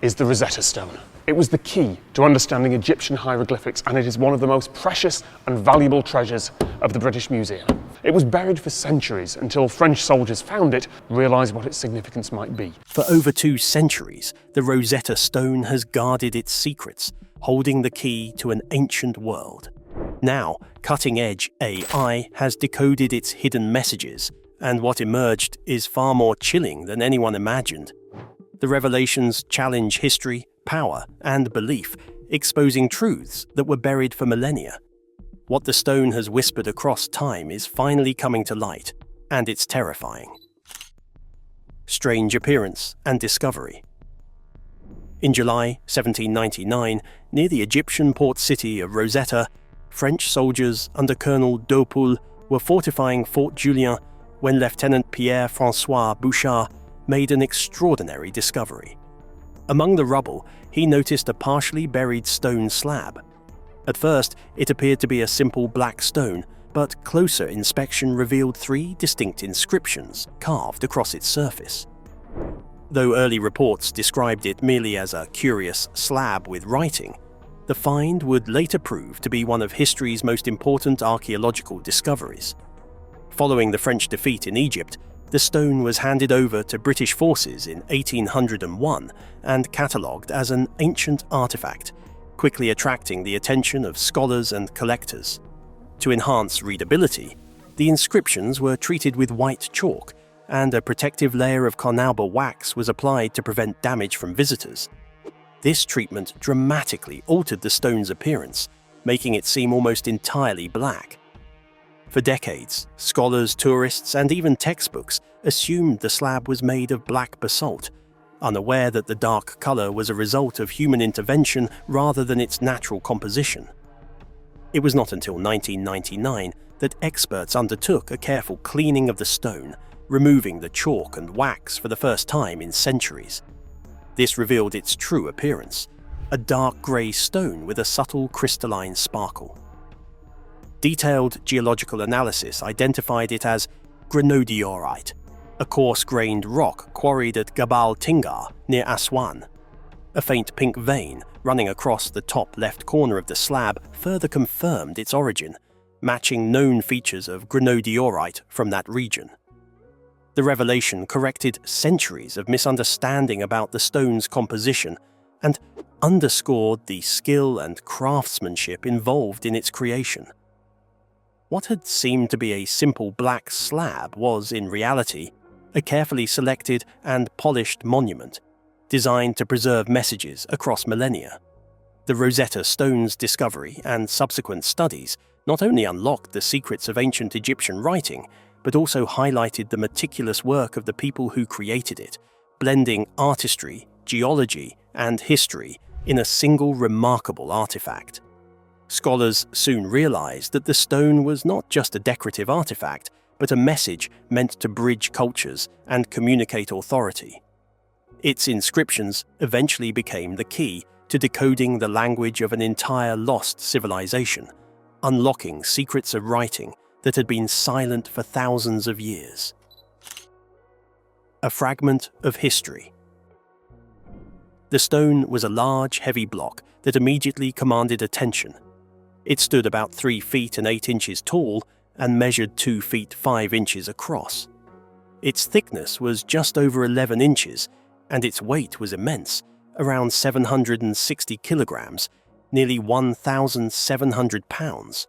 is the Rosetta Stone. It was the key to understanding Egyptian hieroglyphics, and it is one of the most precious and valuable treasures of the British Museum. It was buried for centuries until French soldiers found it, realised what its significance might be. For over 2 centuries, the Rosetta Stone has guarded its secrets, holding the key to an ancient world. Now, cutting-edge AI has decoded its hidden messages, and what emerged is far more chilling than anyone imagined. The revelations challenge history, power, and belief, exposing truths that were buried for millennia. What the stone has whispered across time is finally coming to light, and it's terrifying. Strange appearance and discovery. In July 1799, near the Egyptian port city of Rosetta, French soldiers under Colonel Dupuy were fortifying Fort Julien when Lieutenant Pierre-François Bouchard made an extraordinary discovery. Among the rubble, he noticed a partially buried stone slab. At first, it appeared to be a simple black stone, but closer inspection revealed 3 distinct inscriptions carved across its surface. Though early reports described it merely as a curious slab with writing, the find would later prove to be one of history's most important archaeological discoveries. Following the French defeat in Egypt, the stone was handed over to British forces in 1801 and catalogued as an ancient artifact, quickly attracting the attention of scholars and collectors. To enhance readability, the inscriptions were treated with white chalk, and a protective layer of carnauba wax was applied to prevent damage from visitors. This treatment dramatically altered the stone's appearance, making it seem almost entirely black. For decades, scholars, tourists, and even textbooks assumed the slab was made of black basalt, unaware that the dark color was a result of human intervention rather than its natural composition. It was not until 1999 that experts undertook a careful cleaning of the stone, removing the chalk and wax for the first time in centuries. This revealed its true appearance, a dark grey stone with a subtle crystalline sparkle. Detailed geological analysis identified it as granodiorite, a coarse-grained rock quarried at Gabal Tingar near Aswan. A faint pink vein running across the top left corner of the slab further confirmed its origin, matching known features of granodiorite from that region. The revelation corrected centuries of misunderstanding about the stone's composition and underscored the skill and craftsmanship involved in its creation. What had seemed to be a simple black slab was, in reality, a carefully selected and polished monument, designed to preserve messages across millennia. The Rosetta Stone's discovery and subsequent studies not only unlocked the secrets of ancient Egyptian writing, but also highlighted the meticulous work of the people who created it, blending artistry, geology, and history in a single remarkable artifact. Scholars soon realized that the stone was not just a decorative artifact, but a message meant to bridge cultures and communicate authority. Its inscriptions eventually became the key to decoding the language of an entire lost civilization, unlocking secrets of writing that had been silent for thousands of years. A fragment of history. The stone was a large, heavy block that immediately commanded attention. It stood about 3 feet and 8 inches tall and measured 2 feet 5 inches across. Its thickness was just over 11 inches, and its weight was immense, around 760 kilograms, nearly 1,700 pounds.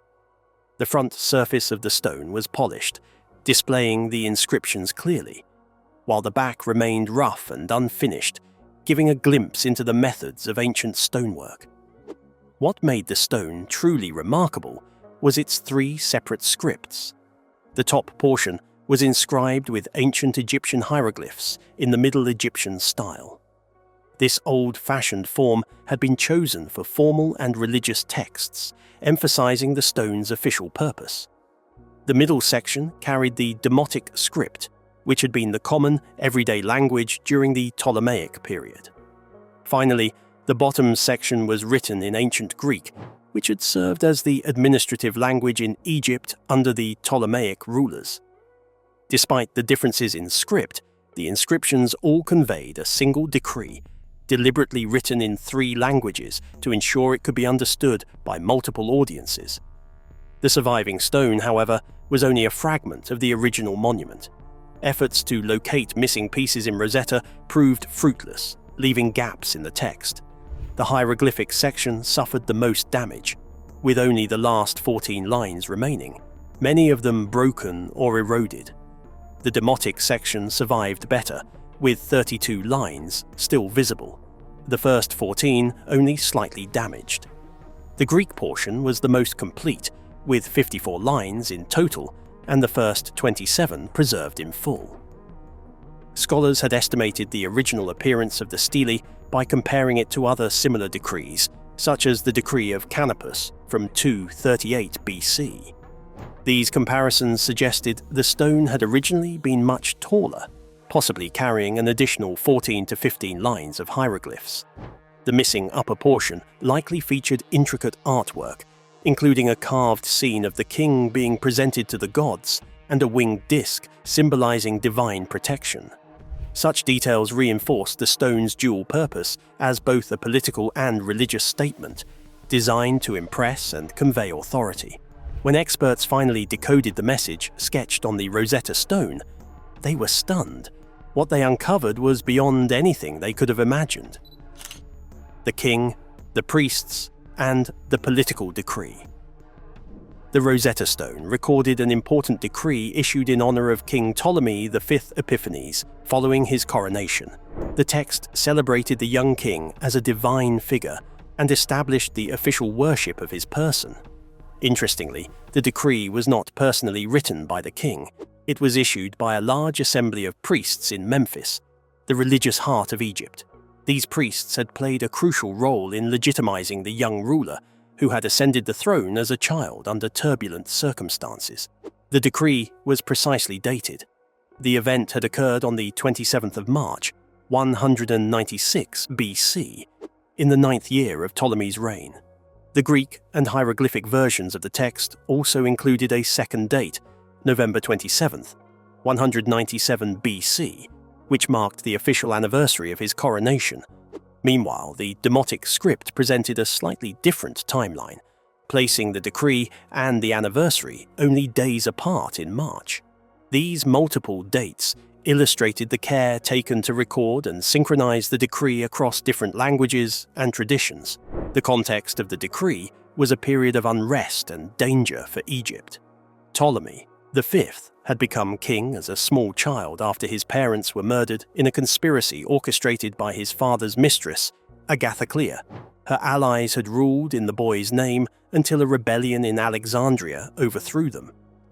The front surface of the stone was polished, displaying the inscriptions clearly, while the back remained rough and unfinished, giving a glimpse into the methods of ancient stonework. What made the stone truly remarkable was its 3 separate scripts. The top portion was inscribed with ancient Egyptian hieroglyphs in the Middle Egyptian style. This old-fashioned form had been chosen for formal and religious texts, emphasizing the stone's official purpose. The middle section carried the Demotic script, which had been the common, everyday language during the Ptolemaic period. Finally, the bottom section was written in ancient Greek, which had served as the administrative language in Egypt under the Ptolemaic rulers. Despite the differences in script, the inscriptions all conveyed a single decree, deliberately written in 3 languages to ensure it could be understood by multiple audiences. The surviving stone, however, was only a fragment of the original monument. Efforts to locate missing pieces in Rosetta proved fruitless, leaving gaps in the text. The hieroglyphic section suffered the most damage, with only the last 14 lines remaining, many of them broken or eroded. The demotic section survived better, with 32 lines still visible. The first 14 only slightly damaged. The Greek portion was the most complete, with 54 lines in total, and the first 27 preserved in full. Scholars had estimated the original appearance of the stele by comparing it to other similar decrees, such as the decree of Canopus from 238 BC. These comparisons suggested the stone had originally been much taller, possibly carrying an additional 14 to 15 lines of hieroglyphs. The missing upper portion likely featured intricate artwork, including a carved scene of the king being presented to the gods and a winged disc symbolizing divine protection. Such details reinforced the stone's dual purpose as both a political and religious statement, designed to impress and convey authority. When experts finally decoded the message sketched on the Rosetta Stone, they were stunned. What they uncovered was beyond anything they could have imagined. The king, the priests, and the political decree. The Rosetta Stone recorded an important decree issued in honor of King Ptolemy V Epiphanes following his coronation. The text celebrated the young king as a divine figure and established the official worship of his person. Interestingly, the decree was not personally written by the king. It was issued by a large assembly of priests in Memphis, the religious heart of Egypt. These priests had played a crucial role in legitimizing the young ruler, who had ascended the throne as a child under turbulent circumstances. The decree was precisely dated. The event had occurred on the 27th of March, 196 BC, in the 9th year of Ptolemy's reign. The Greek and hieroglyphic versions of the text also included a second date, November 27th, 197 BC, which marked the official anniversary of his coronation. Meanwhile, the Demotic script presented a slightly different timeline, placing the decree and the anniversary only days apart in March. These multiple dates illustrated the care taken to record and synchronize the decree across different languages and traditions. The context of the decree was a period of unrest and danger for Egypt. Ptolemy V had become king as a small child after his parents were murdered in a conspiracy orchestrated by his father's mistress, Agathoclea. Her allies had ruled in the boy's name until a rebellion in Alexandria overthrew them.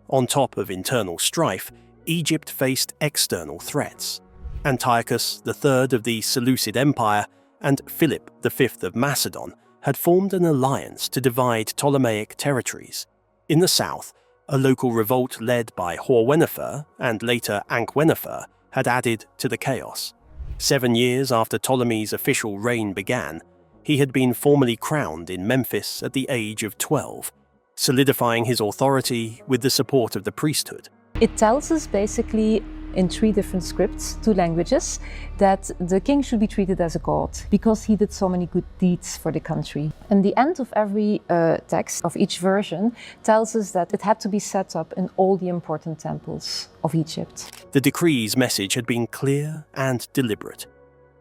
On top of internal strife, Egypt faced external threats. Antiochus III of the Seleucid Empire and Philip V of Macedon had formed an alliance to divide Ptolemaic territories. In the south, a local revolt led by Horwenifer and later Ankwenifer had added to the chaos. 7 years after Ptolemy's official reign began, he had been formally crowned in Memphis at the age of 12, solidifying his authority with the support of the priesthood. It tells us basically in 3 different scripts, 2 languages, that the king should be treated as a god because he did so many good deeds for the country. And the end of every text of each version tells us that it had to be set up in all the important temples of Egypt. The decree's message had been clear and deliberate.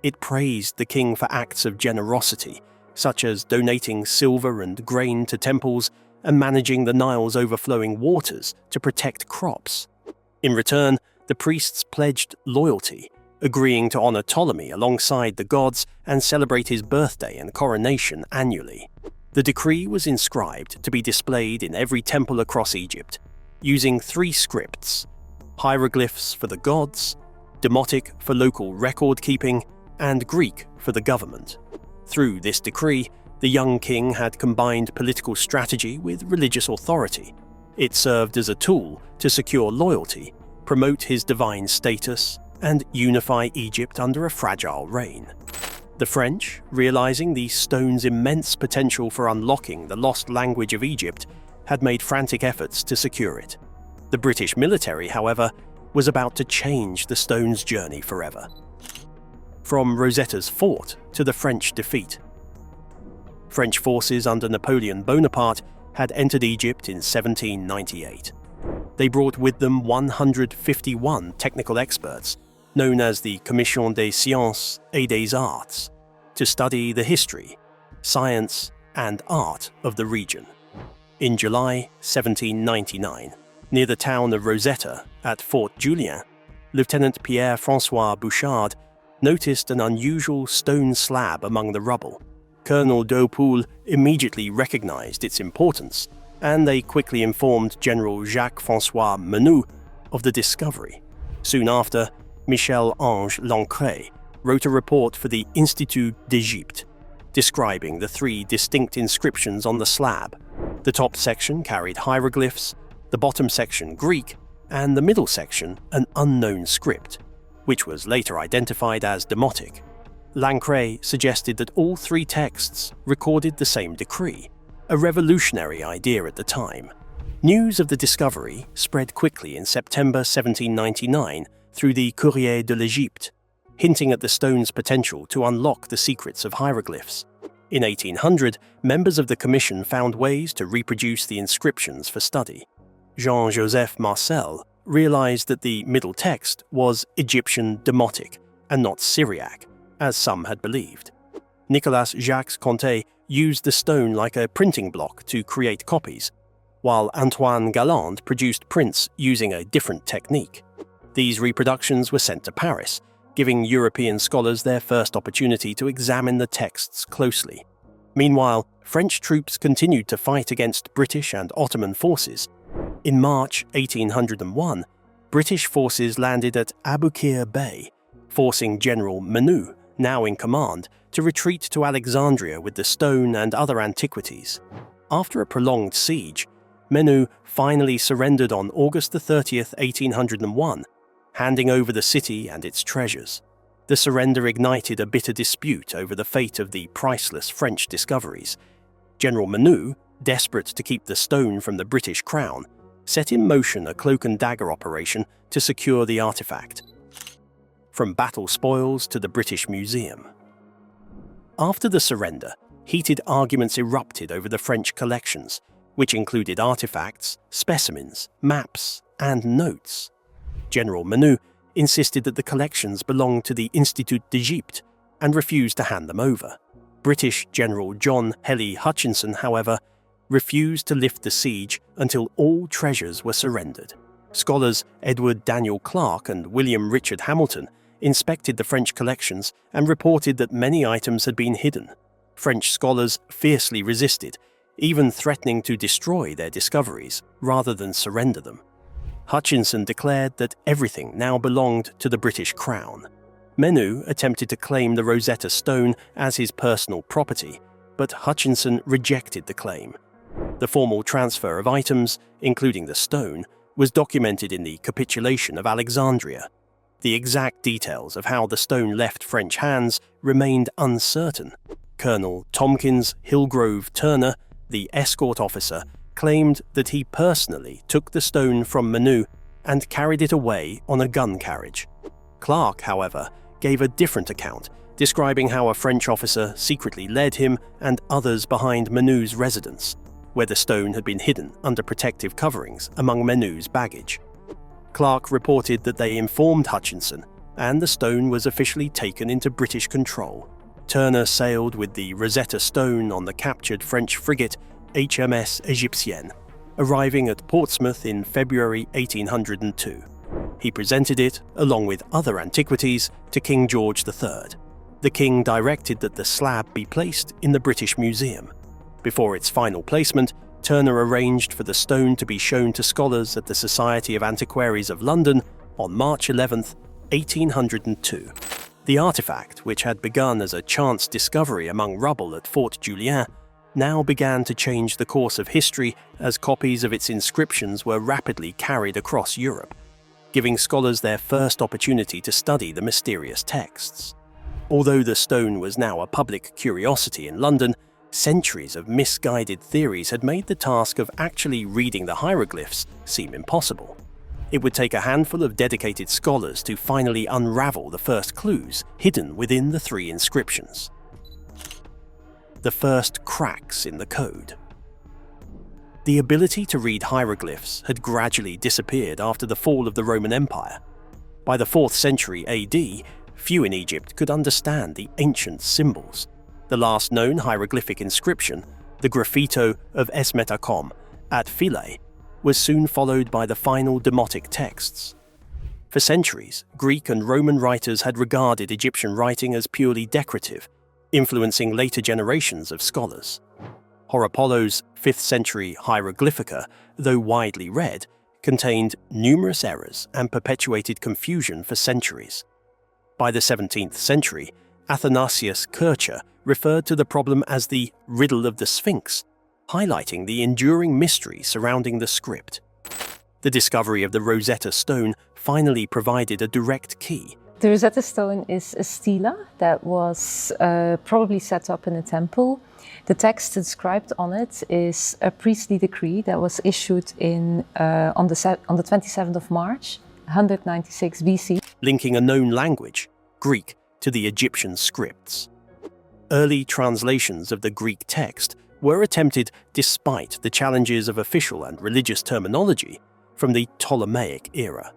It praised the king for acts of generosity, such as donating silver and grain to temples and managing the Nile's overflowing waters to protect crops. In return, the priests pledged loyalty, agreeing to honor Ptolemy alongside the gods and celebrate his birthday and coronation annually. The decree was inscribed to be displayed in every temple across Egypt, using 3 scripts: hieroglyphs for the gods, Demotic for local record-keeping, and Greek for the government. Through this decree, the young king had combined political strategy with religious authority. It served as a tool to secure loyalty, promote his divine status, and unify Egypt under a fragile reign. The French, realizing the stone's immense potential for unlocking the lost language of Egypt, had made frantic efforts to secure it. The British military, however, was about to change the stone's journey forever. From Rosetta's fort to the French defeat. French forces under Napoleon Bonaparte had entered Egypt in 1798. They brought with them 151 technical experts, known as the Commission des Sciences et des Arts, to study the history, science, and art of the region. In July 1799, near the town of Rosetta at Fort Julien, Lieutenant Pierre-François Bouchard noticed an unusual stone slab among the rubble. Colonel Daupoul immediately recognized its importance, and they quickly informed General Jacques-François Menou of the discovery. Soon after, Michel-Ange Lancret wrote a report for the Institut d'Égypte, describing the 3 distinct inscriptions on the slab. The top section carried hieroglyphs, the bottom section Greek, and the middle section an unknown script, which was later identified as Demotic. Lancret suggested that all 3 texts recorded the same decree, a revolutionary idea at the time. News of the discovery spread quickly in September 1799 through the Courrier de l'Égypte, hinting at the stone's potential to unlock the secrets of hieroglyphs. In 1800, members of the commission found ways to reproduce the inscriptions for study. Jean-Joseph Marcel realized that the middle text was Egyptian Demotic and not Syriac, as some had believed. Nicolas Jacques Conté used the stone like a printing block to create copies, while Antoine Galland produced prints using a different technique. These reproductions were sent to Paris, giving European scholars their first opportunity to examine the texts closely. Meanwhile, French troops continued to fight against British and Ottoman forces. In March 1801, British forces landed at Aboukir Bay, forcing General Menou, now in command, to retreat to Alexandria with the stone and other antiquities. After a prolonged siege, Menou finally surrendered on August 30th, 1801, handing over the city and its treasures. The surrender ignited a bitter dispute over the fate of the priceless French discoveries. General Menou, desperate to keep the stone from the British crown, set in motion a cloak and dagger operation to secure the artifact. From battle spoils to the British Museum. After the surrender, heated arguments erupted over the French collections, which included artifacts, specimens, maps, and notes. General Menou insisted that the collections belonged to the Institut d'Égypte and refused to hand them over. British General John Hely Hutchinson, however, refused to lift the siege until all treasures were surrendered. Scholars Edward Daniel Clarke and William Richard Hamilton inspected the French collections and reported that many items had been hidden. French scholars fiercely resisted, even threatening to destroy their discoveries rather than surrender them. Hutchinson declared that everything now belonged to the British Crown. Menou attempted to claim the Rosetta Stone as his personal property, but Hutchinson rejected the claim. The formal transfer of items, including the stone, was documented in the Capitulation of Alexandria. The exact details of how the stone left French hands remained uncertain. Colonel Tompkins Hillgrove Turner, the escort officer, claimed that he personally took the stone from Menou and carried it away on a gun carriage. Clarke, however, gave a different account, describing how a French officer secretly led him and others behind Menou's residence, where the stone had been hidden under protective coverings among Menou's baggage. Clarke reported that they informed Hutchinson, and the stone was officially taken into British control. Turner sailed with the Rosetta Stone on the captured French frigate HMS Égyptienne, arriving at Portsmouth in February 1802. He presented it, along with other antiquities, to King George III. The king directed that the slab be placed in the British Museum. Before its final placement, Turner arranged for the stone to be shown to scholars at the Society of Antiquaries of London on March 11, 1802. The artifact, which had begun as a chance discovery among rubble at Fort Julien, now began to change the course of history as copies of its inscriptions were rapidly carried across Europe, giving scholars their first opportunity to study the mysterious texts. Although the stone was now a public curiosity in London, centuries of misguided theories had made the task of actually reading the hieroglyphs seem impossible. It would take a handful of dedicated scholars to finally unravel the first clues hidden within the 3 inscriptions. the first cracks in the code. The ability to read hieroglyphs had gradually disappeared after the fall of the Roman Empire. By the 4th century AD, few in Egypt could understand the ancient symbols. The last known hieroglyphic inscription, the Graffito of Esmetacom at Philae, was soon followed by the final Demotic texts. For centuries, Greek and Roman writers had regarded Egyptian writing as purely decorative, influencing later generations of scholars. Horapollo's 5th century Hieroglyphica, though widely read, contained numerous errors and perpetuated confusion for centuries. By the 17th century, Athanasius Kircher referred to the problem as the riddle of the Sphinx, highlighting the enduring mystery surrounding the script. The discovery of the Rosetta Stone finally provided a direct key. The Rosetta Stone is a stela that was probably set up in a temple. The text inscribed on it is a priestly decree that was issued on the 27th of March, 196 BC. Linking a known language, Greek, to the Egyptian scripts. Early translations of the Greek text were attempted despite the challenges of official and religious terminology from the Ptolemaic era.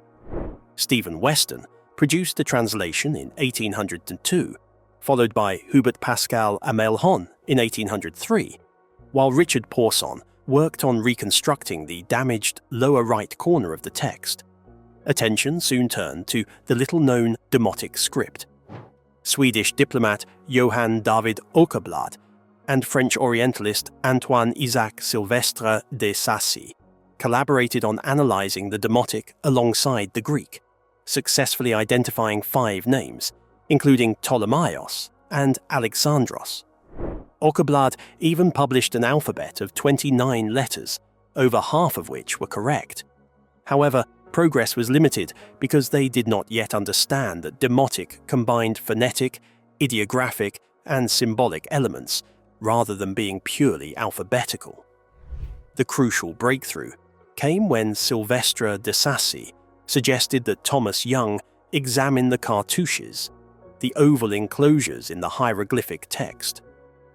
Stephen Weston produced the translation in 1802, followed by Hubert Pascal Amelhon in 1803, while Richard Porson worked on reconstructing the damaged lower right corner of the text. Attention soon turned to the little-known Demotic script. Swedish diplomat Johann David Åkerblad and French Orientalist Antoine Isaac Silvestre de Sacy collaborated on analyzing the Demotic alongside the Greek, successfully identifying 5 names, including Ptolemaios and Alexandros. Åkerblad even published an alphabet of 29 letters, over half of which were correct. However, progress was limited because they did not yet understand that Demotic combined phonetic, ideographic, and symbolic elements, rather than being purely alphabetical. The crucial breakthrough came when Silvestre de Sacy suggested that Thomas Young examine the cartouches, the oval enclosures in the hieroglyphic text.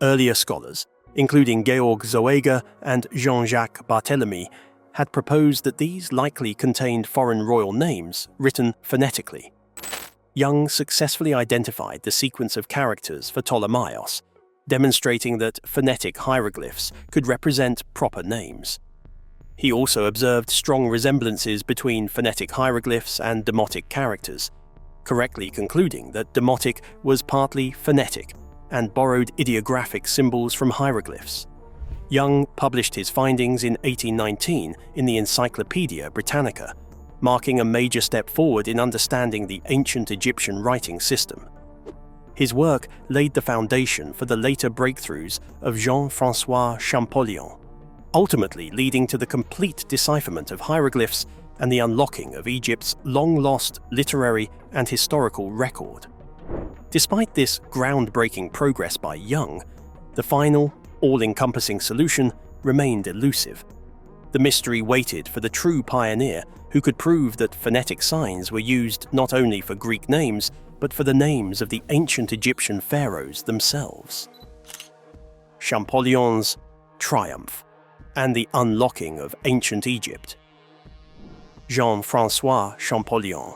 Earlier scholars, including Georg Zoeger and Jean-Jacques Barthélemy, had proposed that these likely contained foreign royal names written phonetically. Young successfully identified the sequence of characters for Ptolemaios, demonstrating that phonetic hieroglyphs could represent proper names. He also observed strong resemblances between phonetic hieroglyphs and Demotic characters, correctly concluding that Demotic was partly phonetic and borrowed ideographic symbols from hieroglyphs. Young published his findings in 1819 in the Encyclopaedia Britannica, marking a major step forward in understanding the ancient Egyptian writing system. His work laid the foundation for the later breakthroughs of Jean-François Champollion, ultimately leading to the complete decipherment of hieroglyphs and the unlocking of Egypt's long-lost literary and historical record. Despite this groundbreaking progress by Young, the final, all-encompassing solution remained elusive. The mystery waited for the true pioneer who could prove that phonetic signs were used not only for Greek names, but for the names of the ancient Egyptian pharaohs themselves. Champollion's triumph and the unlocking of ancient Egypt. Jean-François Champollion,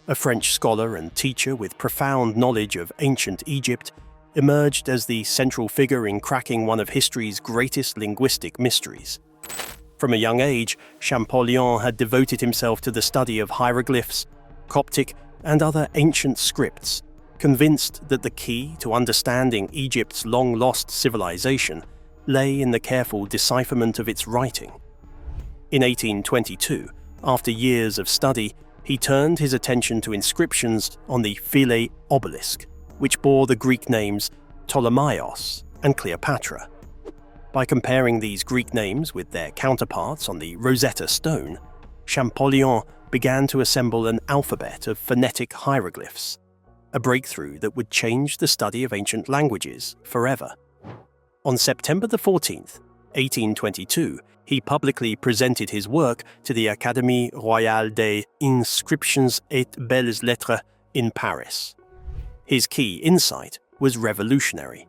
a French scholar and teacher with profound knowledge of ancient Egypt, emerged as the central figure in cracking one of history's greatest linguistic mysteries. From a young age, Champollion had devoted himself to the study of hieroglyphs, Coptic, and other ancient scripts, convinced that the key to understanding Egypt's long-lost civilization lay in the careful decipherment of its writing. In 1822, after years of study, he turned his attention to inscriptions on the Philae obelisk, which bore the Greek names Ptolemaios and Cleopatra. By comparing these Greek names with their counterparts on the Rosetta Stone, Champollion began to assemble an alphabet of phonetic hieroglyphs, a breakthrough that would change the study of ancient languages forever. On September 14, 1822, he publicly presented his work to the Académie royale des inscriptions et belles lettres in Paris. His key insight was revolutionary.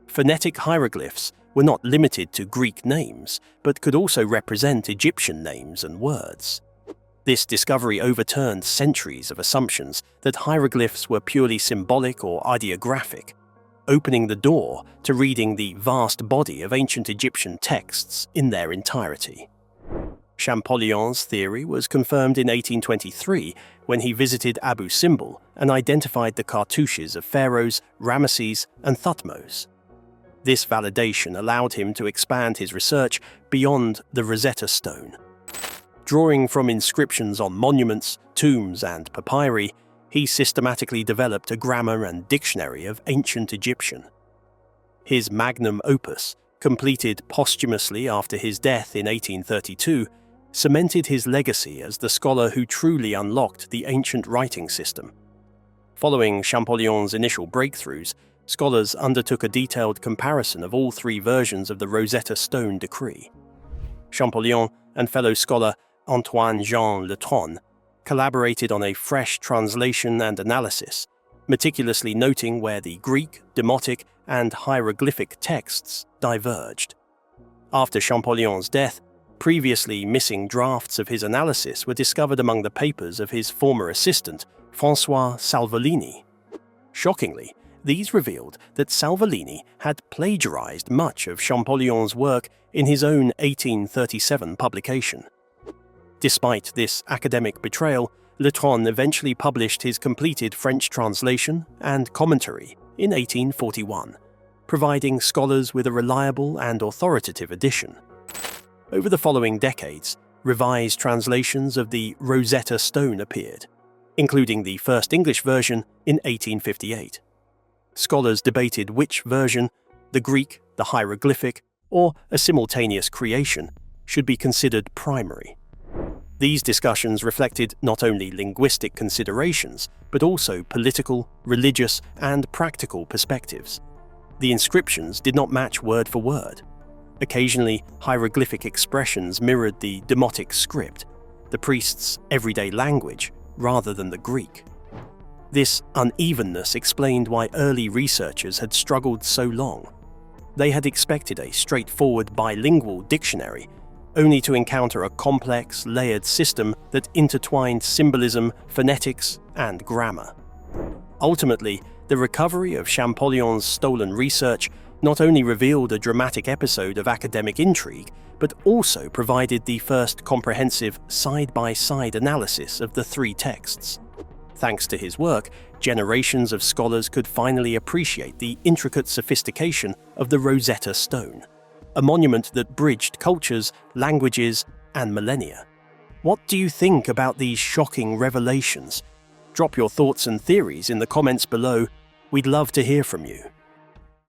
Phonetic hieroglyphs were not limited to Greek names, but could also represent Egyptian names and words. This discovery overturned centuries of assumptions that hieroglyphs were purely symbolic or ideographic, opening the door to reading the vast body of ancient Egyptian texts in their entirety. Champollion's theory was confirmed in 1823 when he visited Abu Simbel and identified the cartouches of pharaohs Ramesses and Thutmose. This validation allowed him to expand his research beyond the Rosetta Stone. Drawing from inscriptions on monuments, tombs, and papyri, he systematically developed a grammar and dictionary of ancient Egyptian. His magnum opus, completed posthumously after his death in 1832, cemented his legacy as the scholar who truly unlocked the ancient writing system. Following Champollion's initial breakthroughs, scholars undertook a detailed comparison of all three versions of the Rosetta Stone decree. Champollion and fellow scholar Antoine-Jean Letron collaborated on a fresh translation and analysis, meticulously noting where the Greek, Demotic, and hieroglyphic texts diverged. After Champollion's death, previously missing drafts of his analysis were discovered among the papers of his former assistant, François Salvolini. Shockingly, these revealed that Salvolini had plagiarized much of Champollion's work in his own 1837 publication. Despite this academic betrayal, Letron eventually published his completed French translation and commentary in 1841, providing scholars with a reliable and authoritative edition. Over the following decades, revised translations of the Rosetta Stone appeared, including the first English version in 1858. Scholars debated which version, the Greek, the hieroglyphic, or a simultaneous creation, should be considered primary. These discussions reflected not only linguistic considerations, but also political, religious, and practical perspectives. The inscriptions did not match word for word. Occasionally, hieroglyphic expressions mirrored the Demotic script, the priests' everyday language, rather than the Greek. This unevenness explained why early researchers had struggled so long. They had expected a straightforward bilingual dictionary, only to encounter a complex, layered system that intertwined symbolism, phonetics, and grammar. Ultimately, the recovery of Champollion's stolen research not only revealed a dramatic episode of academic intrigue, but also provided the first comprehensive side-by-side analysis of the three texts. Thanks to his work, generations of scholars could finally appreciate the intricate sophistication of the Rosetta Stone, a monument that bridged cultures, languages, and millennia. What do you think about these shocking revelations? Drop your thoughts and theories in the comments below. We'd love to hear from you.